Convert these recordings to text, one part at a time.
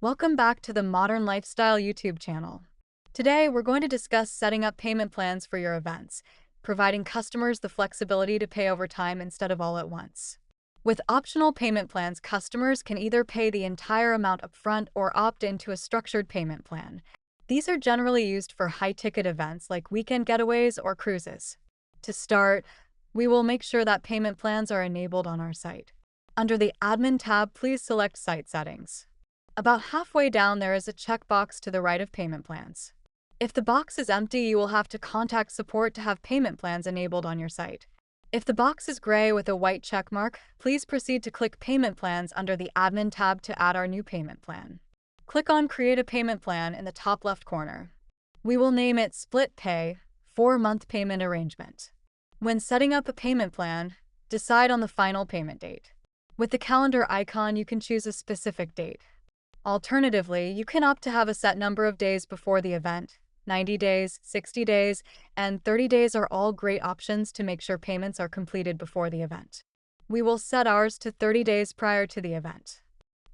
Welcome back to the Modern Lifestyle YouTube channel. Today, we're going to discuss setting up payment plans for your events, providing customers the flexibility to pay over time instead of all at once. With optional payment plans, customers can either pay the entire amount upfront or opt into a structured payment plan. These are generally used for high-ticket events like weekend getaways or cruises. To start, we will make sure that payment plans are enabled on our site. Under the Admin tab, please select Site Settings. About halfway down, there is a checkbox to the right of Payment Plans. If the box is empty, you will have to contact support to have payment plans enabled on your site. If the box is gray with a white check mark, please proceed to click Payment Plans under the Admin tab to add our new payment plan. Click on Create a Payment Plan in the top left corner. We will name it Split Pay 4-month payment arrangement. When setting up a payment plan, decide on the final payment date. With the calendar icon, you can choose a specific date. Alternatively, you can opt to have a set number of days before the event. 90 days, 60 days, and 30 days are all great options to make sure payments are completed before the event. We will set ours to 30 days prior to the event.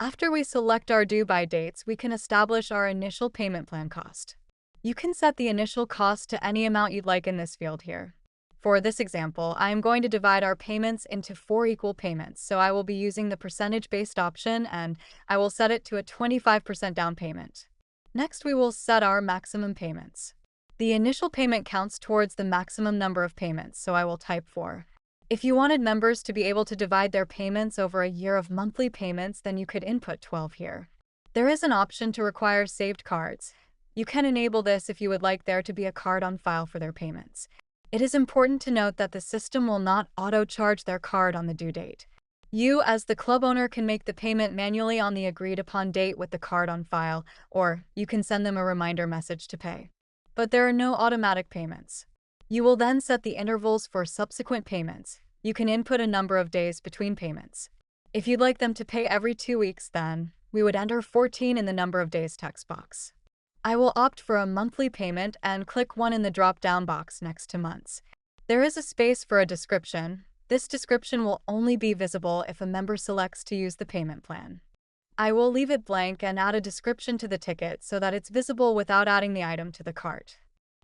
After we select our due-by dates, we can establish our initial payment plan cost. You can set the initial cost to any amount you'd like in this field here. For this example, I am going to divide our payments into 4 equal payments, so I will be using the percentage-based option and I will set it to a 25% down payment. Next, we will set our maximum payments. The initial payment counts towards the maximum number of payments, so I will type 4. If you wanted members to be able to divide their payments over a year of monthly payments, then you could input 12 here. There is an option to require saved cards. You can enable this if you would like there to be a card on file for their payments. It is important to note that the system will not auto-charge their card on the due date. You, as the club owner, can make the payment manually on the agreed-upon date with the card on file, or you can send them a reminder message to pay. But there are no automatic payments. You will then set the intervals for subsequent payments. You can input a number of days between payments. If you'd like them to pay every 2 weeks, then we would enter 14 in the number of days text box. I will opt for a monthly payment and click 1 in the drop-down box next to months. There is a space for a description. This description will only be visible if a member selects to use the payment plan. I will leave it blank and add a description to the ticket so that it's visible without adding the item to the cart.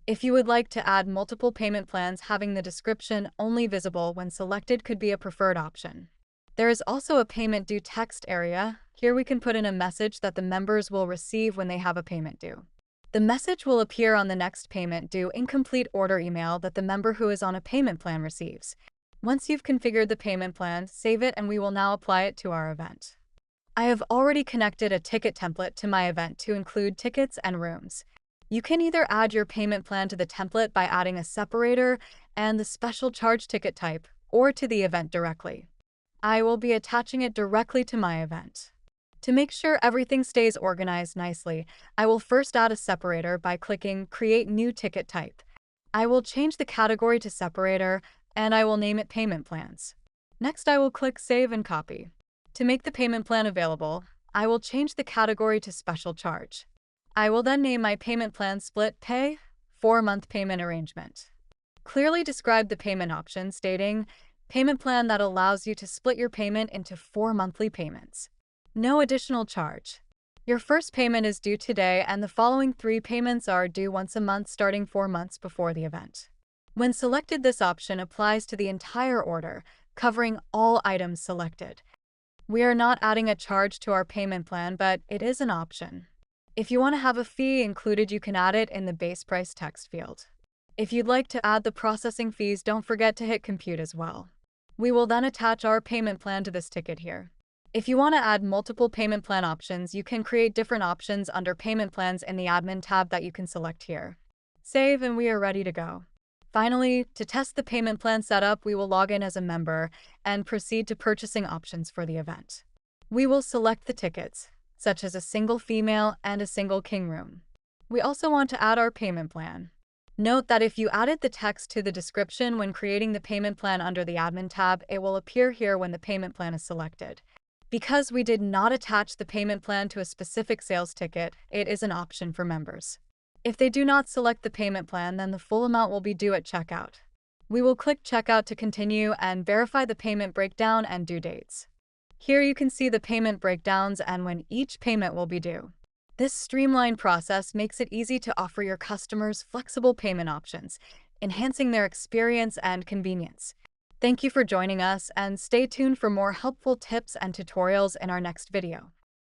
If you would like to add multiple payment plans, having the description only visible when selected could be a preferred option. There is also a payment due text area. Here we can put in a message that the members will receive when they have a payment due. The message will appear on the next payment due incomplete order email that the member who is on a payment plan receives. Once you've configured the payment plan, save it and we will now apply it to our event. I have already connected a ticket template to my event to include tickets and rooms. You can either add your payment plan to the template by adding a separator and the special charge ticket type, or to the event directly. I will be attaching it directly to my event. To make sure everything stays organized nicely, I will first add a separator by clicking Create New Ticket Type. I will change the category to Separator, and I will name it Payment Plans. Next, I will click Save and Copy. To make the payment plan available, I will change the category to Special Charge. I will then name my payment plan Split Pay 4-month payment arrangement. Clearly describe the payment option, stating, payment plan that allows you to split your payment into 4 monthly payments. No additional charge. Your first payment is due today and the following 3 payments are due once a month starting 4 months before the event. When selected, this option applies to the entire order, covering all items selected. We are not adding a charge to our payment plan, but it is an option. If you want to have a fee included, you can add it in the base price text field. If you'd like to add the processing fees, don't forget to hit Compute as well. We will then attach our payment plan to this ticket here. If you want to add multiple payment plan options, you can create different options under Payment Plans in the Admin tab that you can select here. Save and we are ready to go. Finally, to test the payment plan setup, we will log in as a member and proceed to purchasing options for the event. We will select the tickets, such as a single female and a single king room. We also want to add our payment plan. Note that if you added the text to the description when creating the payment plan under the Admin tab, it will appear here when the payment plan is selected. Because we did not attach the payment plan to a specific sales ticket, it is an option for members. If they do not select the payment plan, then the full amount will be due at checkout. We will click Checkout to continue and verify the payment breakdown and due dates. Here you can see the payment breakdowns and when each payment will be due. This streamlined process makes it easy to offer your customers flexible payment options, enhancing their experience and convenience. Thank you for joining us, and stay tuned for more helpful tips and tutorials in our next video.